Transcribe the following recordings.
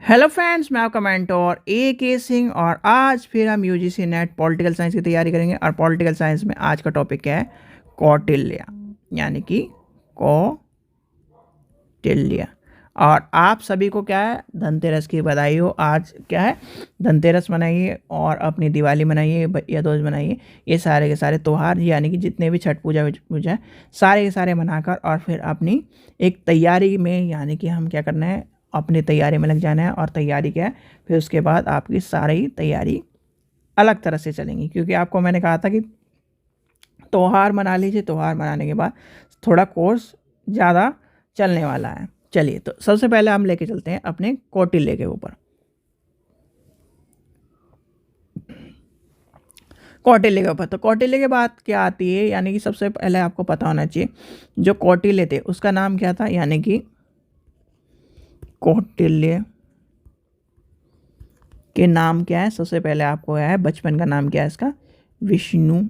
Hello friends, मैं आपका mentor के सिंह और आज फिर हम यूजीसी नेट पॉलिटिकल साइंस की तैयारी करेंगे। और पॉलिटिकल साइंस में आज का टॉपिक क्या है? कौटिल्य, यानी कि कौटिल्य। और आप सभी को क्या है, धनतेरस की बधाई हो। आज क्या है, धनतेरस मनाइए और अपनी दिवाली मनाइए या दोस्त मनाइए। ये सारे के सारे त्यौहार, यानी कि जितने भी छठ पूजा है, सारे के सारे मनाकर और फिर अपनी एक तैयारी में, यानी कि हम क्या करना है, अपनी तैयारी में लग जाना है। और तैयारी क्या है, फिर उसके बाद आपकी सारी तैयारी अलग तरह से चलेंगी। क्योंकि आपको मैंने कहा था कि त्यौहार मना लीजिए, त्यौहार मनाने के बाद थोड़ा कोर्स ज़्यादा चलने वाला है। चलिए, तो सबसे पहले हम लेके चलते हैं अपने कौटिल्य के ऊपर। कौटिल्य के ऊपर तो कौटिल्य के बाद क्या आती है, यानी कि सबसे पहले आपको पता होना चाहिए जो कौटिल्य थे उसका नाम क्या था, यानी कि कौटिल्य के नाम क्या है। सबसे पहले आपको है बचपन का नाम क्या है इसका, विष्णु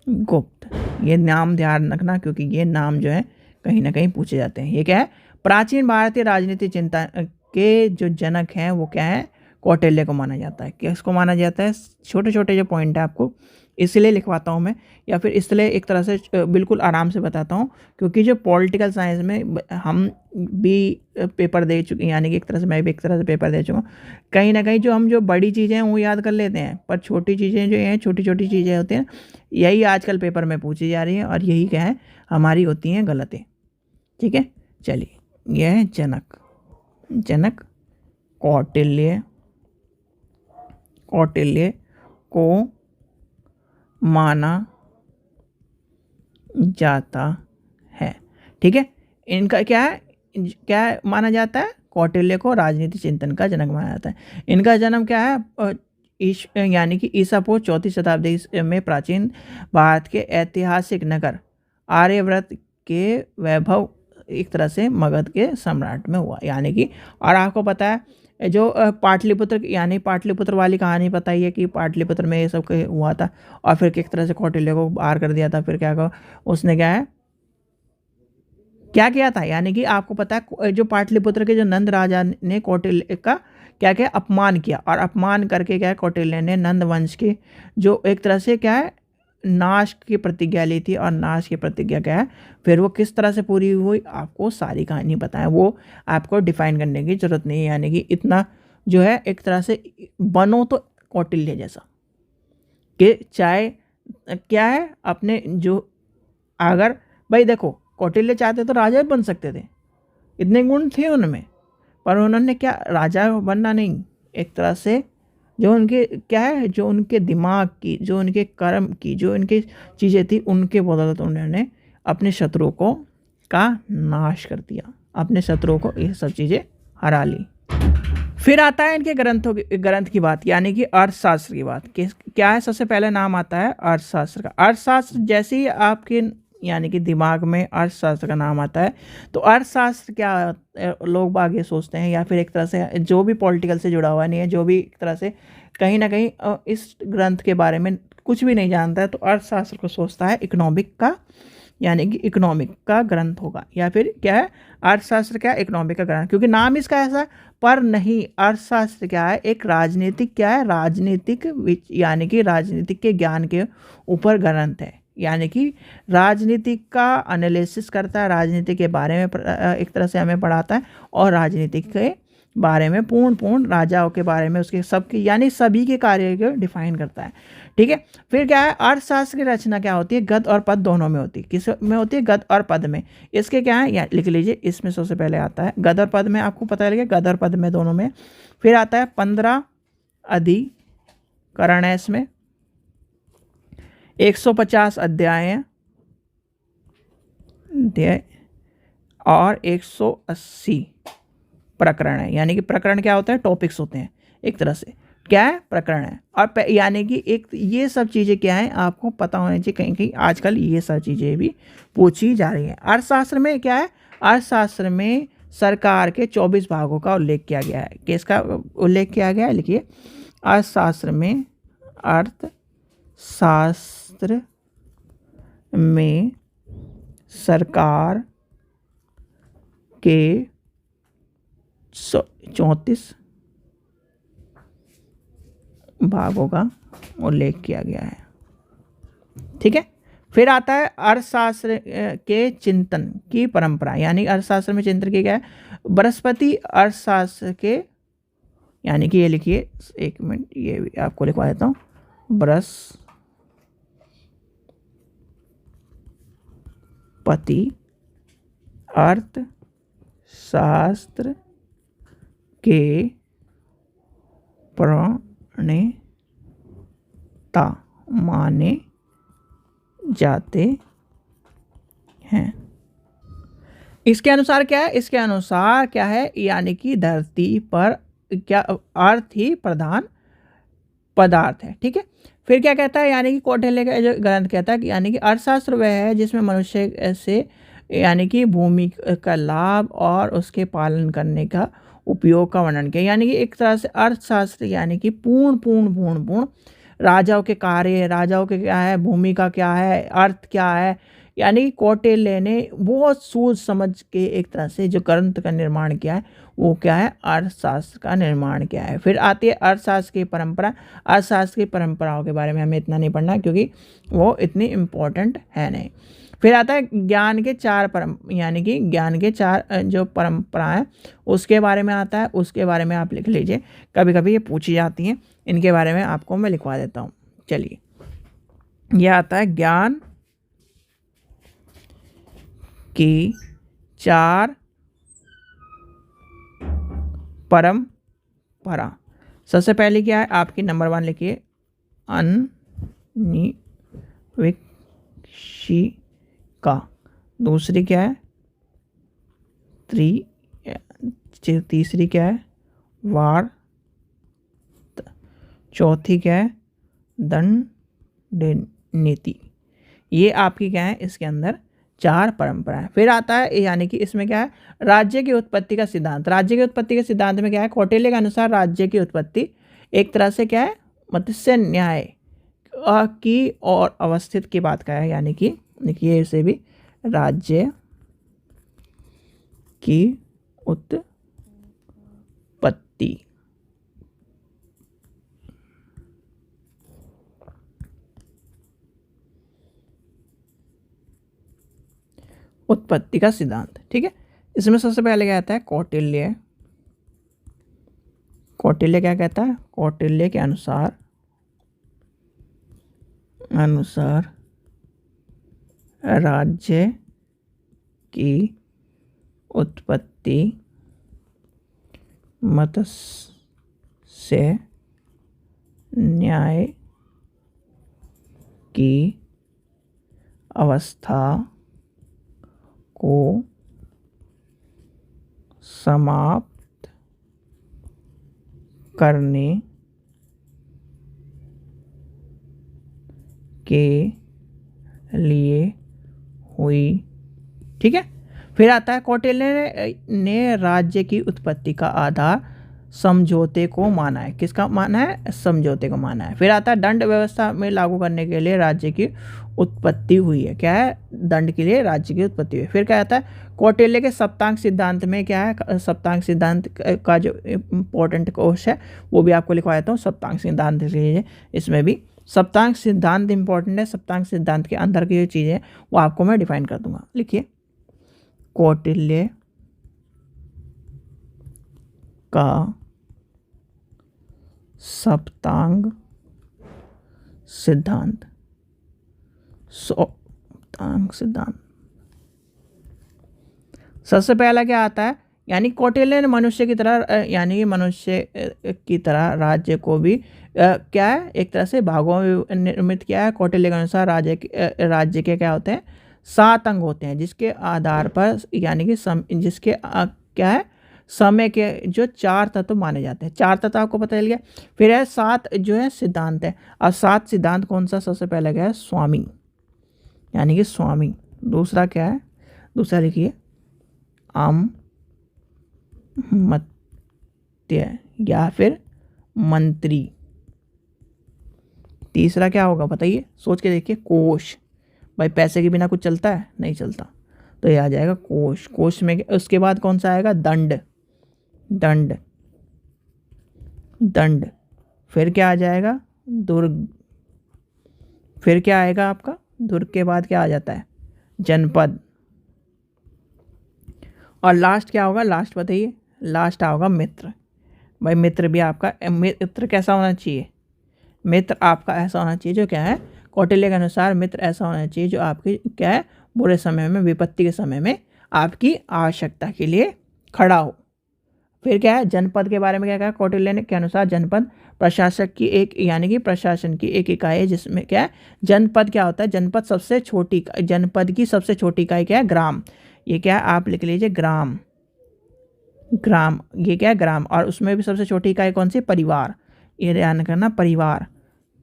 गुप्त। ये नाम ध्यान रखना, क्योंकि ये नाम जो है कहीं ना कहीं पूछे जाते हैं। ये क्या है, प्राचीन भारतीय राजनीति चिंता के जो जनक हैं वो क्या है, कौटिल्य को माना जाता है। किसको माना जाता है? छोटे छोटे जो पॉइंट है आपको इसलिए लिखवाता हूँ मैं, या फिर इसलिए एक तरह से बिल्कुल आराम से बताता हूँ, क्योंकि जो पॉलिटिकल साइंस में हम भी पेपर दे चुके हैं, यानी कि एक तरह से मैं भी एक तरह से पेपर दे चुका हूँ। कहीं ना कहीं जो हम जो बड़ी चीज़ें हैं वो याद कर लेते हैं, पर छोटी चीज़ें जो हैं, छोटी छोटी चीज़ें होती हैं, यही आजकल पेपर में पूछी जा रही है और यही क्या है, हमारी होती हैं गलती। ठीक है, चलिए, यह है जनक कौटिल्य। कौटिल्य को माना जाता है। ठीक है, इनका क्या है, क्या माना जाता है? कौटिल्य को राजनीति चिंतन का जनक माना जाता है। इनका जन्म क्या है, यानी कि ईसा पूर्व 4वीं शताब्दी में प्राचीन भारत के ऐतिहासिक नगर आर्यव्रत के वैभव, एक तरह से मगध के सम्राट में हुआ। यानी कि, और आपको पता है जो पाटलिपुत्र, यानी पाटलिपुत्र वाली कहानी पता ही है कि पाटलिपुत्र में ये सब हुआ था और फिर किस तरह से कौटिल्य को बाहर कर दिया था। फिर क्या कहा उसने, क्या है, क्या किया था, यानी कि आपको पता है जो पाटलिपुत्र के जो नंद राजा ने कौटिल्य का क्या क्या अपमान किया, और अपमान करके क्या है, कौटिल्य ने नंद वंश के जो एक तरह से क्या है, नाश की प्रतिज्ञा ली थी। और नाश की प्रतिज्ञा क्या है, फिर वो किस तरह से पूरी हुई, आपको सारी कहानी पता है, वो आपको डिफाइन करने की जरूरत नहीं है। यानी कि इतना जो है, एक तरह से बनो तो कौटिल्य जैसा, कि चाहे क्या है अपने जो, अगर भाई देखो, कौटिल्य चाहते तो राजा भी बन सकते थे, इतने गुण थे उनमें, पर उन्होंने क्या, राजा बनना नहीं, एक तरह से जो उनके क्या है, जो उनके दिमाग की, जो उनके कर्म की, जो उनकी चीज़ें थी, उनके बदौलत उन्होंने अपने शत्रुओं को का नाश कर दिया, अपने शत्रुओं को ये सब चीज़ें हरा ली। फिर आता है इनके ग्रंथ की बात, यानी कि अर्थशास्त्र की बात। क्या है, सबसे पहले नाम आता है अर्थशास्त्र का। अर्थशास्त्र जैसे ही आपके, यानी कि दिमाग में अर्थशास्त्र का नाम आता है, तो अर्थशास्त्र क्या, लोग बाग ये सोचते हैं, या फिर एक तरह से जो भी पॉलिटिकल से जुड़ा हुआ नहीं है, जो भी एक तरह से कहीं ना कहीं इस ग्रंथ के बारे में कुछ भी नहीं जानता है, तो अर्थशास्त्र को सोचता है इकोनॉमिक का, यानी कि इकोनॉमिक का ग्रंथ होगा, या फिर क्या है, अर्थशास्त्र क्या है, इकोनॉमिक का ग्रंथ, क्योंकि नाम इसका ऐसा है। पर नहीं, अर्थशास्त्र क्या है, एक राजनीतिक, क्या है, राजनीतिक, यानी कि राजनीतिक के ज्ञान के ऊपर ग्रंथ है। यानी कि राजनीति का एनालिसिस करता है, राजनीति के बारे में एक तरह से हमें पढ़ाता है, और राजनीति के बारे में पूर्ण राजाओं के बारे में, उसके सबके, यानी सभी के कार्य को डिफाइन करता है। ठीक है, फिर क्या है, अर्थशास्त्र की रचना क्या होती है, गद्य और पद्य दोनों में होती है। किस में होती है? गद्य और पद्य में। इसके क्या है, या लिख लीजिए, इसमें सबसे पहले आता है गद्य और पद्य में, आपको पता लगे गद्य और पद्य में दोनों में। फिर आता है 15 अधिकरण है इसमें, 150 अध्याय और 180 प्रकरण है। यानी कि प्रकरण क्या होता है, टॉपिक्स होते हैं, एक तरह से क्या है, प्रकरण है। और यानी कि एक ये सब चीज़ें क्या है, आपको पता होनी चाहिए। कहीं कहीं आजकल ये सब चीज़ें भी पूछी जा रही हैं। अर्थशास्त्र में क्या है, अर्थशास्त्र में सरकार के 24 भागों का उल्लेख किया गया है। किसका उल्लेख किया गया है, लिखिए, अर्थशास्त्र में, अर्थशास्त्र में सरकार के 34 भागों का उल्लेख किया गया है। ठीक है। फिर आता है अर्थशास्त्र के चिंतन की परंपरा, यानी अर्थशास्त्र में चिंतन की क्या है, बृहस्पति अर्थशास्त्र के, यानी कि ये लिखिए, एक मिनट ये भी आपको लिखवा देता हूँ, बृहस्पति अर्थशास्त्र के प्रणेता माने जाते हैं। इसके अनुसार क्या है, इसके अनुसार क्या है, यानी कि धरती पर क्या अर्थ ही प्रधान पदार्थ है। ठीक है। फिर क्या कहता है, यानी कि कौटिल्य का जो ग्रंथ कहता है कि यानी कि अर्थशास्त्र वह है जिसमें मनुष्य से यानी कि भूमि का लाभ और उसके पालन करने का उपयोग का वर्णन किया। यानी कि एक तरह से अर्थशास्त्र यानी कि पूर्ण राजाओं के कार्य, राजाओं के क्या है, भूमि का क्या है, अर्थ क्या है, यानी कि कौटिल्य ने बहुत सोच समझ के एक तरह से जो ग्रंथ का निर्माण किया है वो क्या है, अर्थशास्त्र का निर्माण किया है। फिर आती है अर्थशास्त्र की परंपरा। अर्थशास्त्र की परंपराओं के बारे में हमें इतना नहीं पढ़ना क्योंकि वो इतनी इम्पोर्टेंट है नहीं। फिर आता है ज्ञान के चार यानी कि ज्ञान के चार जो परंपराएं उसके बारे में आता है, उसके बारे में आप लिख लीजिए, कभी कभी ये पूछी जाती हैं, इनके बारे में आपको मैं लिखवा देता हूँ। चलिए, यह आता है ज्ञान की चार परंपरा। सबसे पहले क्या है, आपकी नंबर 1 लिखिए, अनविक्षिका। दूसरी क्या है, तीसरी क्या है, वार। चौथी क्या है, दंड नीति। ये आपकी क्या है, इसके अंदर 4 परंपराएं। फिर आता है यानी कि इसमें क्या है, राज्य की उत्पत्ति का सिद्धांत। राज्य की उत्पत्ति के सिद्धांत में क्या है, कौटिल्य के अनुसार राज्य की उत्पत्ति एक तरह से क्या है, मत्स्य न्याय की और अवस्थित की बात का है। यानी कि देखिए इसे भी, राज्य की उत्पत्ति का सिद्धांत। ठीक है। इसमें सबसे पहले क्या आता है, कौटिल्य क्या कहता है, कौटिल्य के अनुसार राज्य की उत्पत्ति मत्स्य न्याय की अवस्था को समाप्त करने के लिए हुई। ठीक है। फिर आता है, कौटिल्य ने राज्य की उत्पत्ति का आधार समझौते को माना है। किसका माना है, समझौते को माना है। फिर आता है, दंड व्यवस्था में लागू करने के लिए राज्य की उत्पत्ति हुई है। क्या है, दंड के लिए राज्य की उत्पत्ति हुई है। फिर क्या आता है, कौटिल्य के सप्तांग सिद्धांत में क्या है, सप्तांग सिद्धांत का जो इम्पोर्टेंट कोर्स है वो भी आपको लिखवा देता हूँ। सप्तांग सिद्धांत लीजिए, इसमें भी सप्तांग सिद्धांत इंपॉर्टेंट है। सप्तांग सिद्धांत के अंदर की जो चीज़ें हैं वो आपको मैं डिफाइन कर दूंगा। लिखिए, कौटिल्य का सप्तांग सिद्धांत। सबसे पहला क्या आता है, यानी कौटिल्य ने मनुष्य की तरह यानी मनुष्य की तरह राज्य को भी क्या है, एक तरह से भागों में निर्मित किया है। कौटिल्य के अनुसार राज्य के क्या होते हैं, 7 अंग होते हैं, जिसके आधार पर यानी कि जिसके क्या है, समय के जो 4 तत्व माने जाते हैं। 4 तत्व आपको पता चल गया। फिर है 7 जो है सिद्धांत है। अब 7 सिद्धांत कौन सा, सबसे पहले क्या है, स्वामी, यानी कि स्वामी। दूसरा क्या है, दूसरा लिखिए, अमत्य या फिर मंत्री। तीसरा क्या होगा बताइए, सोच के देखिए, कोष। भाई पैसे के बिना कुछ चलता है, नहीं चलता, तो ये आ जाएगा कोष। कोष में उसके बाद कौन सा आएगा, दंड, दंड, दंड। फिर क्या आ जाएगा, दुर्ग। फिर क्या आएगा आपका, दुर्ग के बाद क्या आ जाता है, जनपद। और लास्ट क्या होगा, लास्ट बताइए, लास्ट होगा मित्र। भाई मित्र भी आपका, मित्र कैसा होना चाहिए, मित्र आपका ऐसा होना चाहिए जो क्या है, कौटिल्य के अनुसार मित्र ऐसा होना चाहिए जो आपकी क्या है, बुरे समय में, विपत्ति के समय में आपकी आवश्यकता के लिए खड़ा हो। फिर क्या है, जनपद के बारे में क्या कहा कौटिल्य ने के अनुसार, जनपद प्रशासक की एक, यानी कि प्रशासन की एक इकाई है, जिसमें क्या है, जनपद क्या होता है, जनपद सबसे छोटी, जनपद की सबसे छोटी इकाई क्या है, ग्राम। ये क्या है, आप लिख लीजिए ग्राम, ग्राम, ये क्या है, ग्राम। और उसमें भी सबसे छोटी इकाई कौन सी, परिवार। ये ध्यान करना, परिवार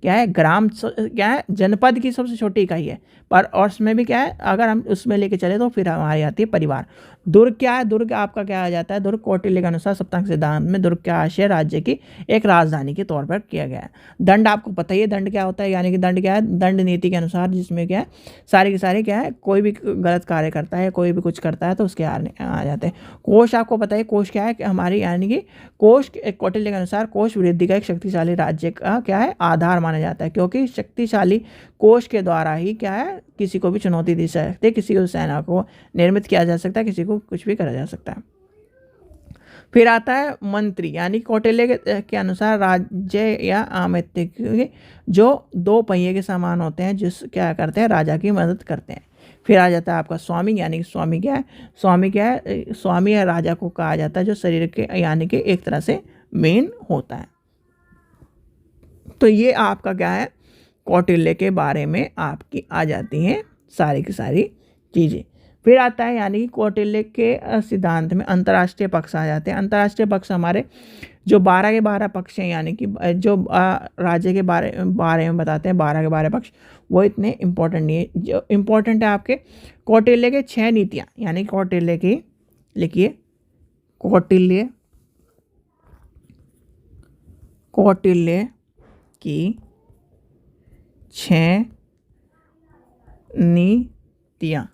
क्या है, ग्राम क्या है, जनपद की सबसे छोटी इकाई है, पर और उसमें भी क्या है, अगर हम उसमें लेके चले तो फिर हमारी आती है परिवार। दुर्ग क्या है, दुर्ग आपका क्या आ जाता है, दुर्ग कौटिल्य के अनुसार सप्तांग सिद्धांत में दुर्ग का आशय राज्य की एक राजधानी के तौर पर किया गया है। दंड आपको पता ही है, दंड क्या होता है, यानी कि दंड क्या है, दंड नीति के अनुसार, जिसमें क्या है, सारी की सारी क्या है, कोई भी गलत कार्य करता है, कोई भी कुछ करता है तो उसके आ जाते हैं। कोष आपको पता है, कोष क्या है कि हमारी, यानी कि कोष कौटिल्य के अनुसार कोष वृद्धि का एक शक्तिशाली राज्य का क्या है, आधार माना जाता है, क्योंकि शक्तिशाली कोष के द्वारा ही क्या है, किसी को भी चुनौती दी जा सकती है, किसी को सेना को निर्मित किया जा सकता है, किसी को कुछ भी करा जा सकता है। फिर आता है मंत्री, यानी कौटिल्य के अनुसार राज्य या अमित्य के जो दो पहिए के समान होते हैं, जिस क्या करते हैं, राजा की मदद करते हैं। फिर आ जाता है आपका स्वामी, यानी कि स्वामी क्या है, स्वामी क्या है, स्वामी या राजा को कहा जाता है जो शरीर के, यानी कि एक तरह से मेन होता है। तो ये आपका क्या है, कौटिल्य के बारे में आपकी आ जाती हैं सारी की सारी चीज़ें। फिर आता है, यानी कि कौटिल्य के सिद्धांत में अंतर्राष्ट्रीय पक्ष आ जाते हैं। अंतर्राष्ट्रीय पक्ष हमारे जो 12 के 12 पक्ष हैं, यानी कि जो राज्य के बारे में बताते हैं, 12 के 12 पक्ष, वो इतने इम्पोर्टेंट नहीं है। जो इम्पोर्टेंट है आपके कौटिल्य के 6 नीतियाँ, यानी कौटिल्य की, लिखिए कौटिल्य, कौटिल्य की 6 नीतियाँ।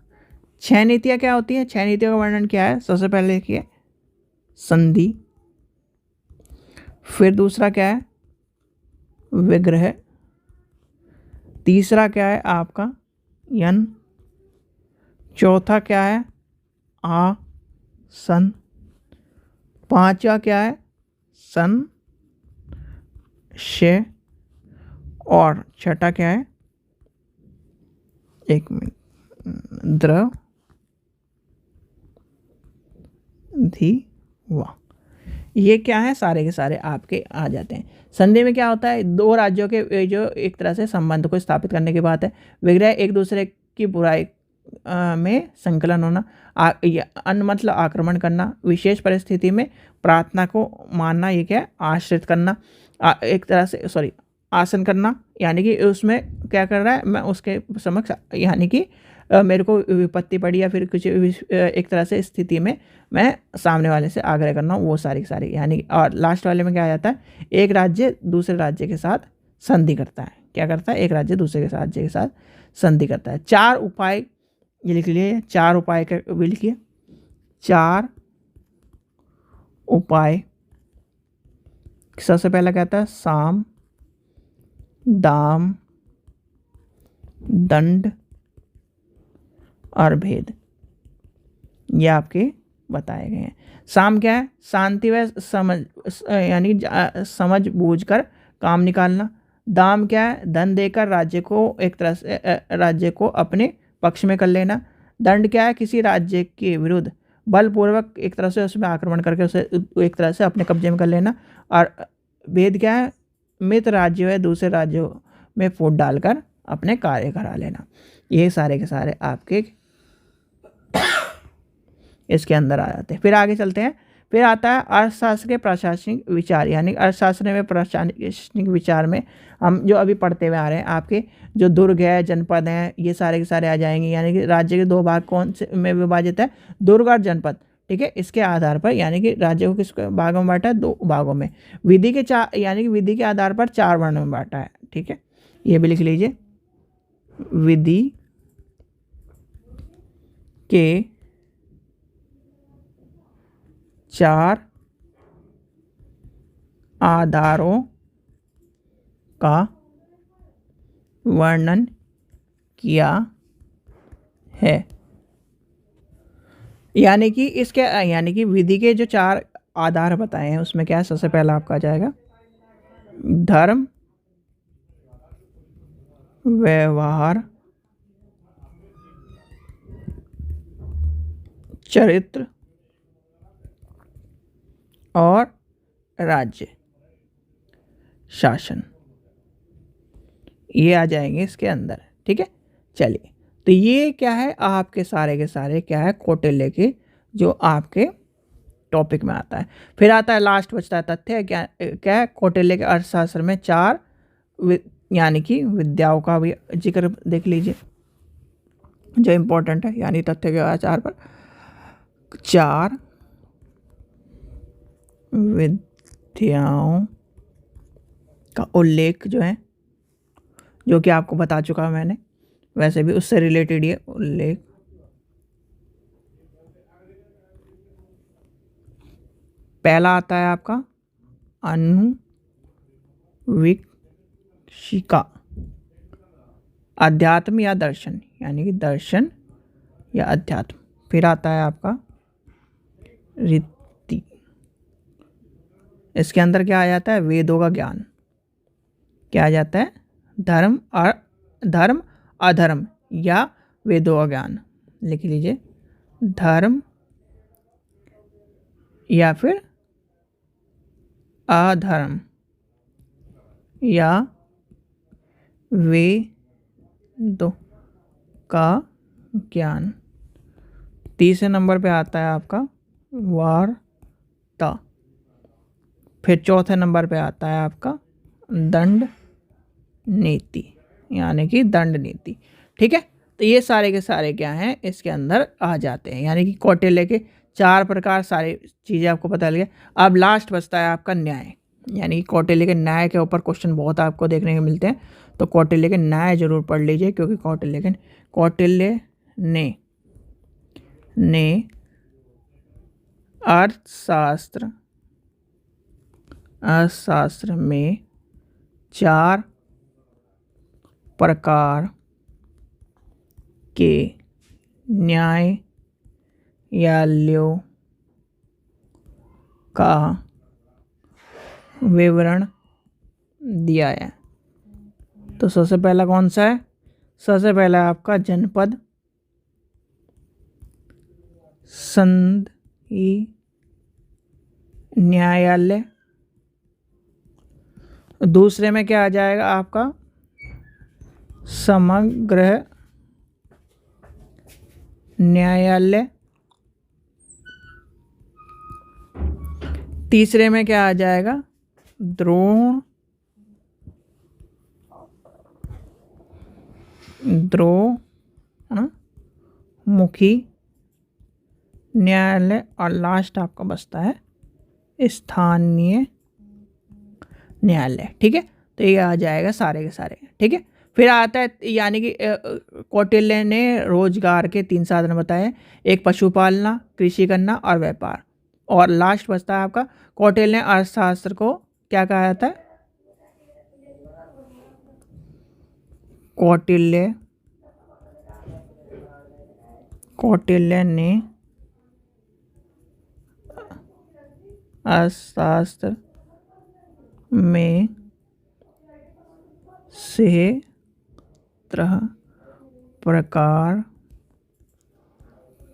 6 नीतियाँ क्या होती है, 6 नीतियों का वर्णन क्या है, सबसे पहले लिखिए संधि। फिर दूसरा क्या है, विग्रह। तीसरा क्या है आपका, यन। चौथा क्या है, आसन। पांचवा क्या है, संशय। और छठा क्या है, एक मिनट, द्रंद्वा। ये क्या है, सारे के सारे आपके आ जाते हैं। संधि में क्या होता है, दो राज्यों के जो एक तरह से संबंध को स्थापित करने की बात है। विग्रह एक दूसरे की बुराई में संकलन होना, अन्न मतलब आक्रमण करना, विशेष परिस्थिति में प्रार्थना को मानना, ये क्या है, आश्रित करना, एक तरह से सॉरी आसन करना, यानी कि उसमें क्या कर रहा है, मैं उसके समक्ष, यानी कि मेरे को विपत्ति पड़ी या फिर कुछ एक तरह से स्थिति में मैं सामने वाले से आग्रह करना हूँ, वो सारी सारी, यानी। और लास्ट वाले में क्या आ जाता है, एक राज्य दूसरे राज्य के साथ संधि करता है। क्या करता है, एक राज्य दूसरे के राज्य के साथ संधि करता है। 4 उपाय ये लिख लिए, 4 उपाय का भी लिखिए, 4 उपाय। सबसे पहला कहता है साम, दाम, दंड और भेद, ये आपके बताए गए हैं। साम क्या है, शांति व समझ, यानी समझ बूझ कर काम निकालना। दाम क्या है, धन देकर राज्य को एक तरह से राज्य को अपने पक्ष में कर लेना। दंड क्या है, किसी राज्य के विरुद्ध बलपूर्वक एक तरह से उसमें आक्रमण करके उसे एक तरह से अपने कब्जे में कर लेना। और भेद क्या है, मित्र राज्यों या दूसरे राज्यों में फूट डालकर अपने कार्य करा लेना। ये सारे के सारे आपके इसके अंदर आ जाते हैं। फिर आगे चलते हैं। फिर आता है अर्थशास्त्र के प्रशासनिक विचार, यानी अर्थशास्त्र में प्रशासनिक विचार में हम जो अभी पढ़ते हुए आ रहे हैं, आपके जो दुर्ग है, जनपद हैं, ये सारे के सारे आ जाएंगे। यानी कि राज्य के 2 भाग कौन से में विभाजित है, दुर्ग और जनपद। ठीक है, इसके आधार पर, यानी कि राज्य को किस भागों में बांटा है, 2 भागों में। विधि के 4, यानी कि विधि के आधार पर 4 वर्णों में बांटा है। ठीक है, ये भी लिख लीजिए, विधि के 4 आधारों का वर्णन किया है। यानी कि इसके यानी कि विधि के जो 4 आधार बताए हैं उसमें क्या है, सबसे पहला आपका आ जाएगा धर्म, व्यवहार, चरित्र और राज्य शासन, ये आ जाएंगे इसके अंदर। ठीक है, चलिए, तो ये क्या है, आपके सारे के सारे क्या है, कौटिल्य के जो आपके टॉपिक में आता है। फिर आता है लास्ट बचता है तथ्य, क्या क्या है, कौटिल्य के अर्थशास्त्र में 4 यानी कि विद्याओं का भी जिक्र देख लीजिए जो इम्पोर्टेंट है, यानी तथ्य के आधार पर 4 विद्याओं का उल्लेख जो है, जो कि आपको बता चुका हूं मैंने, वैसे भी उससे रिलेटेड ये उल्लेख पहला आता है आपका अनुवीक्षिका, अध्यात्म या दर्शन, यानी कि दर्शन या अध्यात्म। फिर आता है आपका रीति, इसके अंदर क्या आ जाता है, वेदों का ज्ञान। क्या आ जाता है, धर्म अधर्म या वेदों का ज्ञान, लिख लीजिए, धर्म या फिर अधर्म या वेदों का ज्ञान। तीसरे नंबर पे आता है आपका वार्ता। फिर चौथे नंबर पे आता है आपका दंड नीति, यानी कि दंड नीति। ठीक है, तो ये सारे के सारे क्या हैं, इसके अंदर आ जाते हैं, यानी कि कौटिल्य के 4 प्रकार सारी चीज़ें आपको पता लगे। अब लास्ट बचता है आपका न्याय, यानी कि कौटिल्य के न्याय के ऊपर क्वेश्चन बहुत आपको देखने को मिलते हैं, तो कौटिल्य के न्याय जरूर पढ़ लीजिए, क्योंकि कौटिल्य ने अर्थशास्त्र में 4 प्रकार के न्यायालयों का विवरण दिया है। तो सबसे पहला कौन सा है, सबसे पहला आपका जनपद संधि न्यायालय। दूसरे में क्या आ जाएगा आपका समग्र न्यायालय। तीसरे में क्या आ जाएगा, द्रोणमुखी न्यायालय। और लास्ट आपका बचता है स्थानीय न्यायालय। ठीक है, तो ये आ जाएगा सारे के सारे। ठीक है, फिर आता है, यानी कि कौटिल्य ने रोजगार के 3 साधन बताए, एक पशुपालना, कृषि करना और व्यापार। और लास्ट बचता है आपका, कौटिल्य ने अर्थशास्त्र को क्या कहा जाता है, कौटिल्य ने अर्थशास्त्र में 17 प्रकार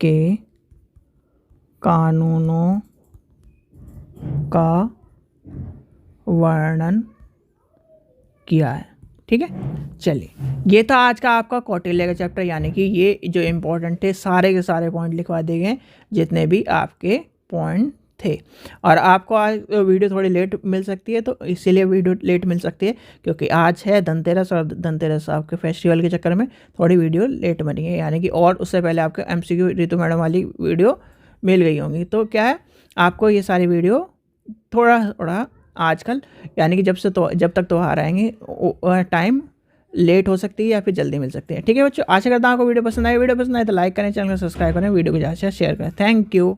के कानूनों का वर्णन किया है। ठीक है, चलिए, ये था आज का आपका कौटिल्य का चैप्टर, यानी कि ये जो इम्पोर्टेंट थे सारे के सारे पॉइंट लिखवा दिए गए जितने भी आपके पॉइंट थे। और आपको आज वीडियो थोड़ी लेट मिल सकती है, तो इसीलिए वीडियो लेट मिल सकती है क्योंकि आज है धनतेरस, और धनतेरस आपके फेस्टिवल के चक्कर में थोड़ी वीडियो लेट बनी है, यानी कि और उससे पहले आपके MCQ रितु मैडम वाली वीडियो मिल गई होंगी। तो क्या है, आपको ये सारी वीडियो थोड़ा आजकल, यानी कि जब तक त्योहार आएंगे टाइम लेट हो सकती है या फिर जल्दी मिल सकती है। ठीक है बच्चों, आशा करता हूँ आपको वीडियो पसंद आए तो लाइक करें, चैनल को सब्सक्राइब करें, वीडियो को ज़्यादा से शेयर करें। Thank you.